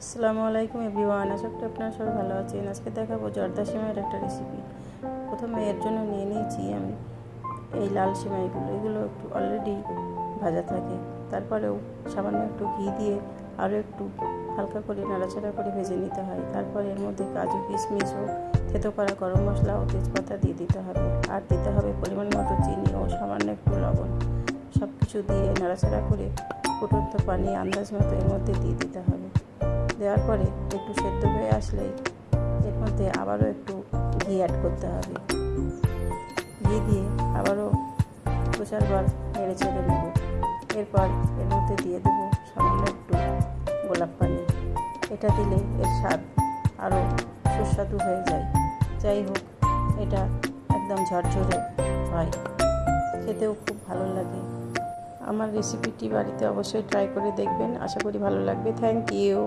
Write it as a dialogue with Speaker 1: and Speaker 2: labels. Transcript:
Speaker 1: আসসালামু আলাইকুম এভরিওয়ান, আশা করি আপনারা সবাই ভালো আছেন। আজকে দেখাবো জর্দা সিমাইয়ের একটা রেসিপি। প্রথমে এর জন্য নিয়ে নিয়েছি আমি এই লাল সিমাইগুলো। এগুলো একটু অলরেডি ভাজা থাকে, তারপরেও সামান্য একটু ঘি দিয়ে আরও একটু হালকা করে নাড়াচাড়া করে ভেজে নিতে হয়। তারপর এর মধ্যে কাজু, কিশমিশ ও থেতো করা গরম মশলা ও তেজপাতা দিয়ে দিতে হবে। আর দিতে হবে পরিমাণ মতো চিনি ও সামান্য একটু লবণ। সব কিছু দিয়ে নাড়াচাড়া করে ফুটন্ত পানি আন্দাজ মতো এর মধ্যে দিয়ে দিতে হবে। দেওয়ার পরে একটু সেদ্ধ হয়ে আসলেই এর মধ্যে আবারও একটু ঘি অ্যাড করতে হবে। ঘি দিয়ে আবারও 2-4 বার নেড়ে ছেড়ে নেব। এরপর এর মধ্যে দিয়ে দেবো সামান্য একটু গোলাপ পানি। এটা দিলে এর স্বাদ আরও সুস্বাদু হয়ে যায়। যাই হোক, এটা একদম ঝরঝরে হয়, খেতেও খুব ভালো লাগে। আমার রেসিপিটি বাড়িতে অবশ্যই ট্রাই করে দেখবেন, আশা করি ভালো লাগবে। Thank you.